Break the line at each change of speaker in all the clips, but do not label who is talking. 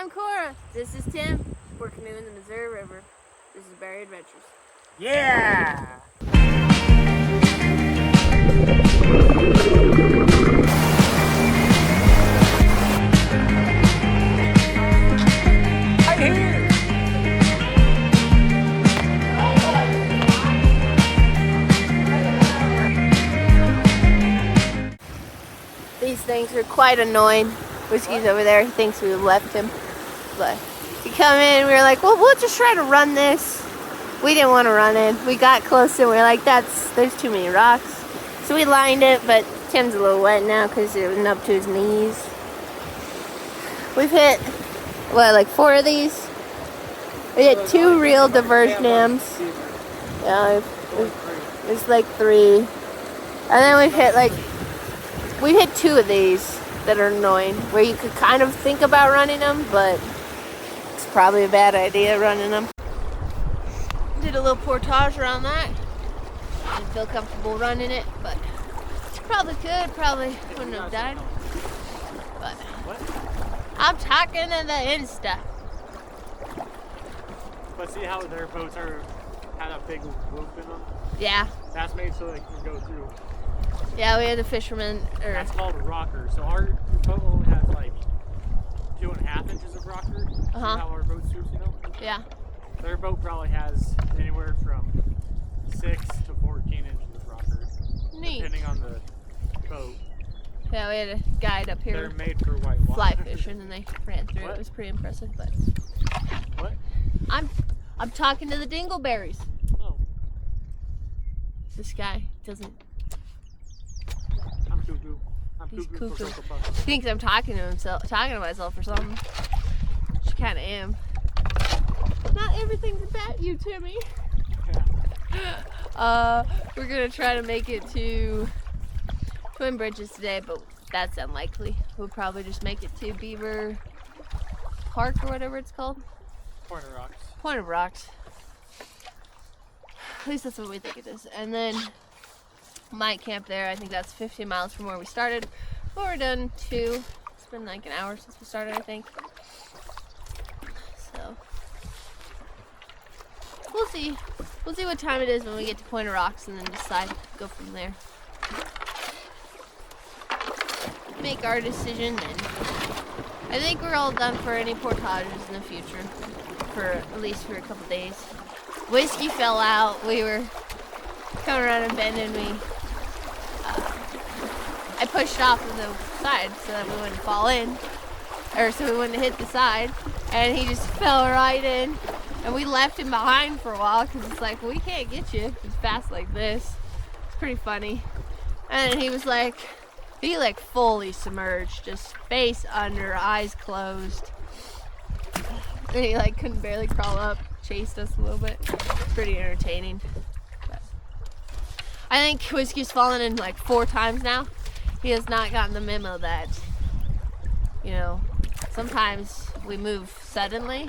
I'm Cora. This is Tim. We're canoeing the Missouri River. This is Berry Adventures.
Yeah! Right here!
These things are quite annoying. Whiskey's over there. He thinks we left him. But we come in, we were like, well, we'll just try to run this. We didn't want to run in. We got close and we were like, there's too many rocks. So we lined it, but Tim's a little wet now because it wasn't up to his knees. We've hit, what, like 4 of these? We hit 2 real diversion dams. Yeah, it's like 3. And then we've hit 2 of these that are annoying, where you could kind of think about running them, but it's probably a bad idea running them. Did a little portage around that. Didn't feel comfortable running it, but probably wouldn't have died. But I'm talking to the Insta.
But see how their boats had a big loop in them?
Yeah.
That's made so they can go through.
Yeah, we had a fisherman.
That's called a rocker. So our boat only has like 2.5 inches of rocker. See how our boat swoops, you know?
Yeah.
Their boat probably has anywhere from 6 to 14 inches of rocker.
Neat.
Depending on the boat.
Yeah, we had a guide up here.
They're made for white water.
Fly fishing, and they ran through. It was pretty impressive, but
what?
I'm talking to the dingleberries.
Oh.
This guy doesn't.
I'm cuckoo.
He's cuckoo. He thinks I'm talking to myself or something. Which I kind of am. Not everything's about you, Timmy.
Yeah.
We're gonna try to make it to Twin Bridges today, but that's unlikely. We'll probably just make it to Beaver Park or whatever it's called.
Point of Rocks.
Point of Rocks. At least that's what we think it is. And then might camp there. I think that's 15 miles from where we started. But we're done 2. It's been like an hour since we started, I think. So we'll see. We'll see what time it is when we get to Point of Rocks and then decide to go from there. Make our decision then. I think we're all done for any portages in the future. For at least for a couple days. Whiskey fell out. We were coming around a bend and I pushed off of the side so that we wouldn't fall in, or so we wouldn't hit the side, and he just fell right in, and we left him behind for a while because it's like, well, we can't get you as fast like this. It's pretty funny. And then he was like, he fully submerged, just face under, eyes closed. And he couldn't barely crawl up, chased us a little bit. Pretty entertaining. But I think Whiskey's fallen in 4 times now. He has not gotten the memo that, sometimes we move suddenly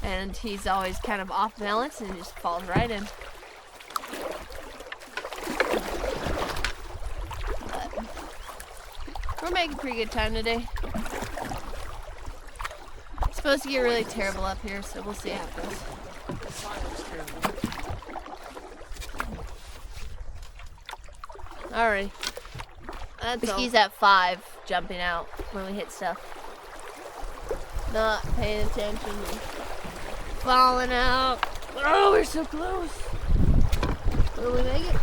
and he's always kind of off balance and just falls right in. But we're making pretty good time today. It's supposed to get really terrible up here, so we'll see how it goes. Alright. Whiskey's at 5, jumping out when we hit stuff. Not paying attention. Falling out. Oh, we're so close. Will we make it?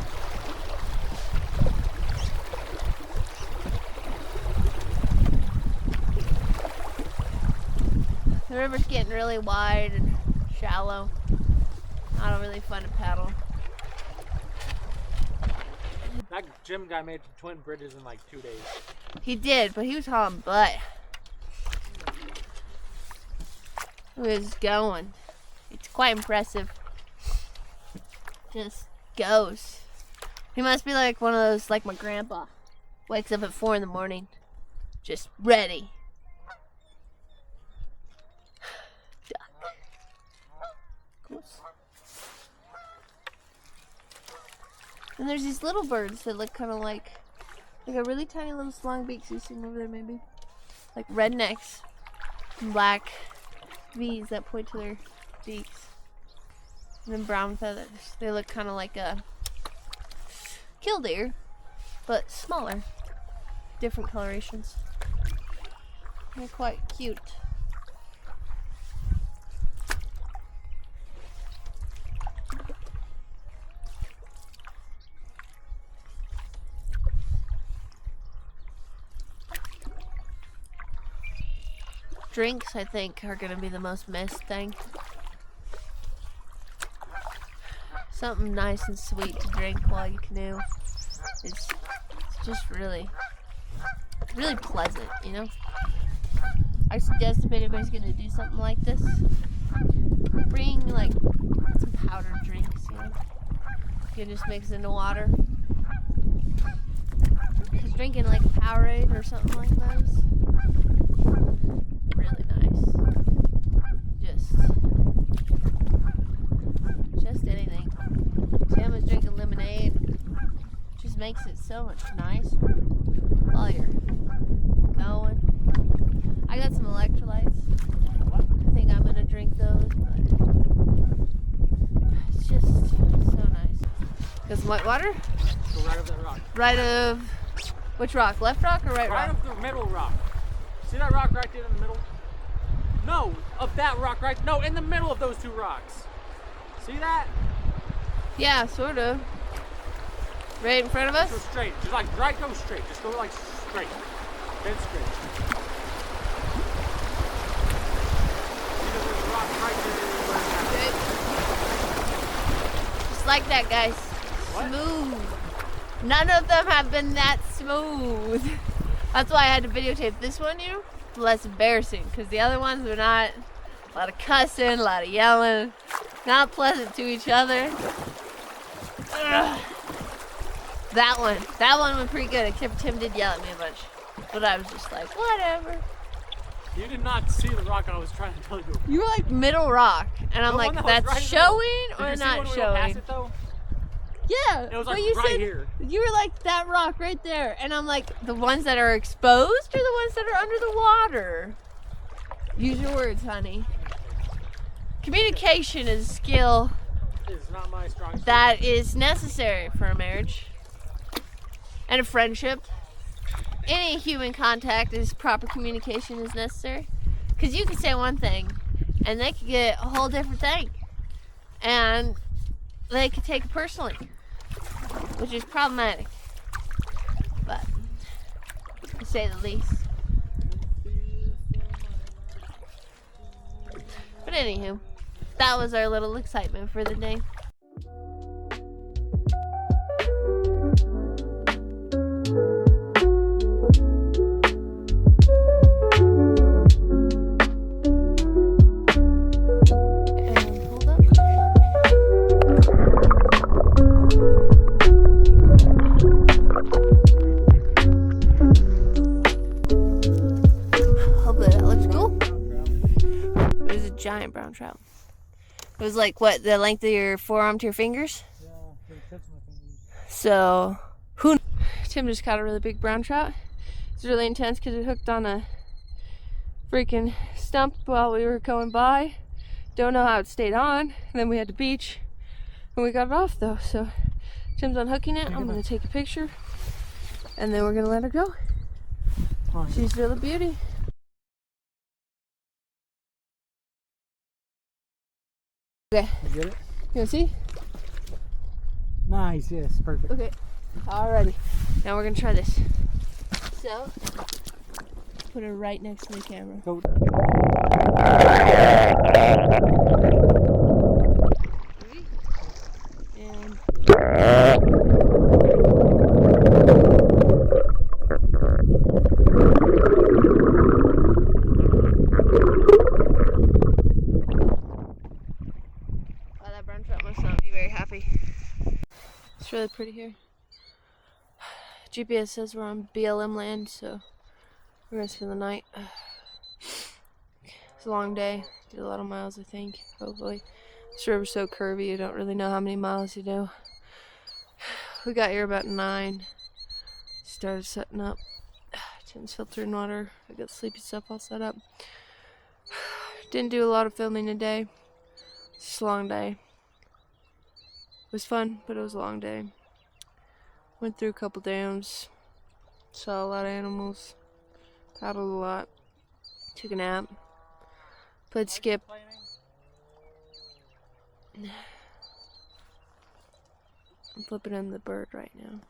The river's getting really wide and shallow. Not really fun to paddle.
That gym guy made Twin Bridges in 2 days.
He did, but he was hauling butt. He was going. It's quite impressive. Just goes. He must be like one of those, like my grandpa. Wakes up at 4 in the morning. Just ready. Duck. Goose. And there's these little birds that look kind of like a really tiny little slong beaks. You see them over there maybe? Like rednecks. Black V's that point to their beaks. And then brown feathers. They look kind of like a killdeer, but smaller. Different colorations. They're quite cute. Drinks, I think, are going to be the most missed thing. Something nice and sweet to drink while you canoe. It's just really pleasant, you know? I suggest if anybody's going to do something like this, bring like some powdered drinks, you know? You can just mix into water. Because drinking like a Powerade or something like those, really nice. Just anything. Tim was drinking lemonade. Just makes it so much nicer while you're going. I got some electrolytes. I think I'm gonna drink those, but it's just so nice. Got some white water?
Go right over that rock.
Right of which rock? Left rock or right rock?
Right of the middle rock. See that rock right there in the middle? No, of that rock right. No, in the middle of those two rocks. See that?
Yeah, sort of. Right in front of us?
Go straight. Just like right, go straight. Just go like straight. Dead straight. See that there's a rock right there.
Just like that, guys.
What?
Smooth. None of them have been that smooth. That's why I had to videotape this one, you know? Less embarrassing, because the other ones were not. A lot of cussing, a lot of yelling, not pleasant to each other. Ugh. That one went pretty good, except Tim did yell at me a bunch. But I was just like, whatever.
You did not see the rock I was trying to tell you.
You were like middle rock, and I'm
The one
like,
that was
that's
right in the
showing
middle.
or
Did you see
not
when we went past
showing?
it, though?
Yeah,
It was
but
like
you
right
said
here.
you were like that rock right there, and I'm like, the ones that are exposed or the ones that are under the water? Use your words, honey. Communication is a skill
It's not my strong suit.
that is necessary for a marriage and a friendship. Any human contact is proper communication is necessary, because you can say one thing and they could get a whole different thing, and they could take it personally, which is problematic, but to say the least. But anywho, that was our little excitement for the day. And hold up. Hopefully that looks cool. It was a giant brown trout. It was like, what, the length of your forearm to your fingers?
Yeah, it touched my fingers.
So, Tim just caught a really big brown trout. It's really intense because it hooked on a freaking stump while we were going by. Don't know how it stayed on. And then we had to beach. And we got it off though. So, Tim's unhooking it. I'm going to take a picture. And then we're going to let her go. She's really a beauty. Okay.
You get it?
You want to see?
Nice, yes, perfect.
Okay. Alrighty. Now we're going to try this. So, put her right next to the camera.
Go.
And wow, that brown trout must not be very happy. It's really pretty here. GPS says we're on BLM land, so we're gonna spend the night. It's a long day. Did a lot of miles, I think. Hopefully, this river's so curvy, you don't really know how many miles you do. We got here about 9. Started setting up. Tim's filtering water. I got sleepy stuff all set up. didn't do a lot of filming today. It's just a long day. It was fun, but it was a long day. Went through a couple dams. Saw a lot of animals. Paddled a lot. Took a nap. Played skip. I'm flipping him the bird right now.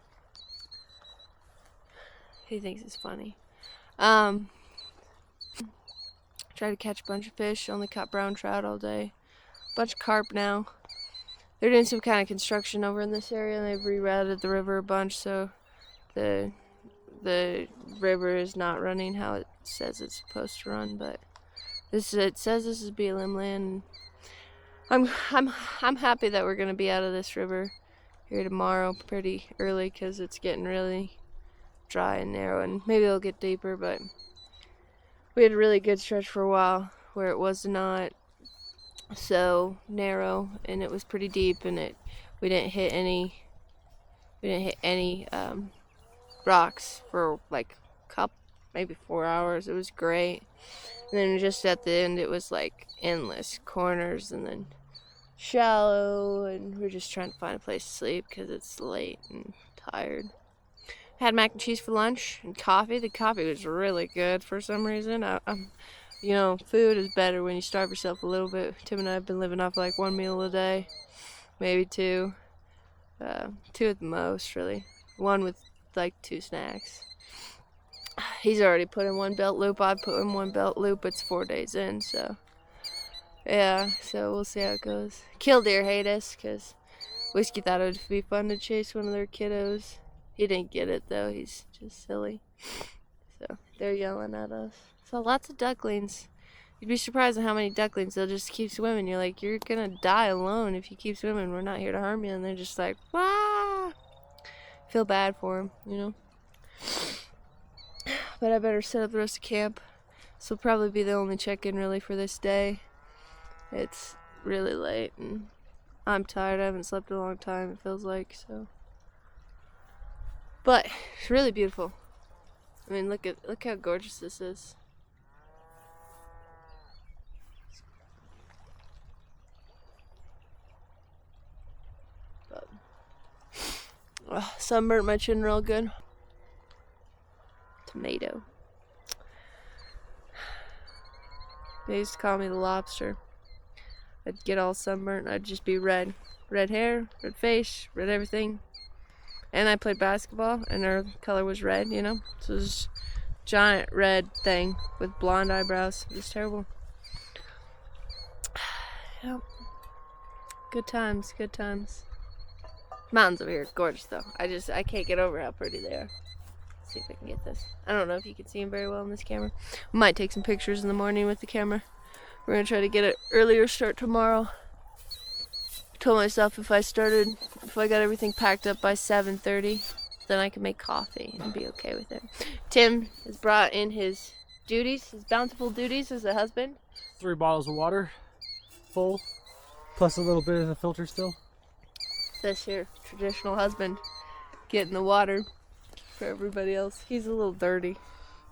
He thinks it's funny. Tried to catch a bunch of fish. Only caught brown trout all day. Bunch of carp now. They're doing some kind of construction over in this area, and they've rerouted the river a bunch, so the river is not running how it says it's supposed to run. But it says this is BLM land. I'm happy that we're gonna be out of this river here tomorrow pretty early, because it's getting really dry and narrow, and maybe it'll get deeper. But we had a really good stretch for a while where it was not so narrow and it was pretty deep, and we didn't hit any rocks for like maybe 4 hours. It was great. And then just at the end it was like endless corners and then shallow, and we're just trying to find a place to sleep because it's late and tired. Had mac and cheese for lunch and coffee. The coffee was really good for some reason. You know, food is better when you starve yourself a little bit. Tim and I have been living off like 1 meal a day, maybe 2. 2 at the most, really. 1 with like 2 snacks. He's already put in 1 belt loop. I've put in 1 belt loop. It's 4 days in, so yeah. So we'll see how it goes. Killdeer hate us because Whiskey thought it would be fun to chase one of their kiddos. He didn't get it though. He's just silly. So they're yelling at us. So lots of ducklings. You'd be surprised at how many ducklings they'll just keep swimming. You're like, you're gonna die alone if you keep swimming. We're not here to harm you. And they're just like, wah! Feel bad for them, you know. But I better set up the rest of camp. This will probably be the only check-in really for this day. It's really late and I'm tired. I haven't slept in a long time, it feels like, so. But it's really beautiful. I mean, look how gorgeous this is. Sunburnt my chin real good. Tomato. They used to call me the lobster. I'd get all sunburnt. I'd just be red. Red hair, red face, red everything. And I played basketball, and our color was red, you know? So it was this giant red thing with blonde eyebrows. It was terrible. Yep. Good times, good times. Mountains over here, gorgeous though. I can't get over how pretty they are. Let's see if I can get this. I don't know if you can see them very well in this camera. We might take some pictures in the morning with the camera. We're gonna try to get an earlier start tomorrow. I told myself if I got everything packed up by 7:30, then I can make coffee and be okay with it. Tim has brought in his duties, his bountiful duties as a husband.
3 bottles of water, full, plus a little bit in the filter still.
This here traditional husband getting the water for everybody else. He's a little dirty.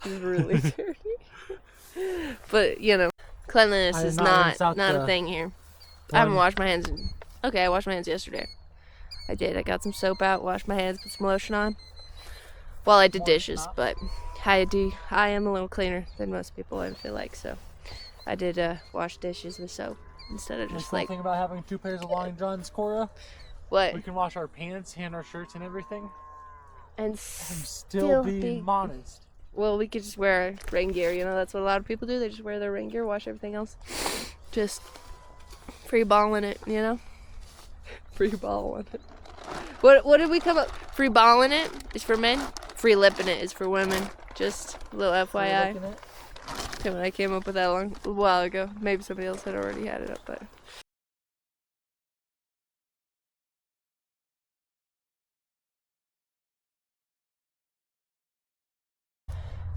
He's really dirty. But you know, cleanliness is not a thing here. I haven't washed my hands. I washed my hands yesterday. I did. I got some soap out, washed my hands, put some lotion on. Well, I did dishes, but I am a little cleaner than most people, I feel like. So I did wash dishes with soap instead of just like.
The thing about having 2 pairs of long johns, Cora.
What?
We can wash our pants and our shirts and everything.
And still be
modest.
Well, we could just wear rain gear, you know, that's what a lot of people do. They just wear their rain gear, wash everything else. Just free balling it, you know? Free balling it. What did we come up? Free balling it is for men. Free lipping it is for women. Just a little FYI. Tim and I came up with that a while ago. Maybe somebody else had already had it up, but.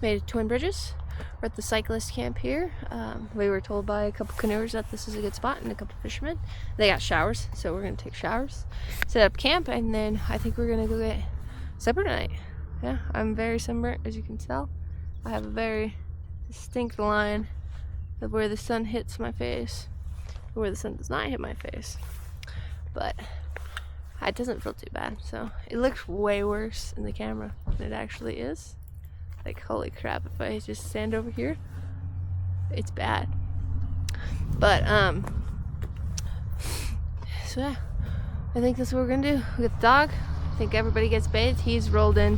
Made it to Twin Bridges. We're at the cyclist camp here. We were told by a couple canoers that this is a good spot and a couple fishermen. They got showers, so we're gonna take showers, set up camp, and then I think we're gonna go get supper tonight. Yeah, I'm very sunburnt, as you can tell. I have a very distinct line of where the sun hits my face, or where the sun does not hit my face. But it doesn't feel too bad. So it looks way worse in the camera than it actually is. Like, holy crap, if I just stand over here, it's bad. But so yeah, I think that's what we're gonna do with the dog. I think everybody gets bathed. He's rolled in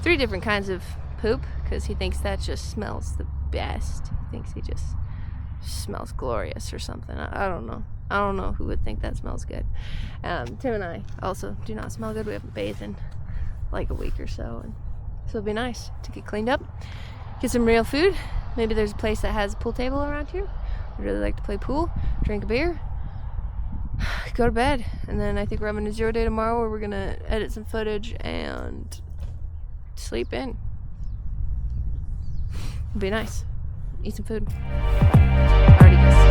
3 different kinds of poop because he thinks that just smells the best. He thinks he just smells glorious or something. I don't know. I don't know who would think that smells good. Tim and I also do not smell good. We haven't bathed in like a week or so, and so it'll be nice to get cleaned up, get some real food. Maybe there's a place that has a pool table around here. I'd really like to play pool, drink a beer, go to bed, and then I think we're having a 0 day tomorrow where we're gonna edit some footage and sleep in. It'll be nice. Eat some food. Already guess.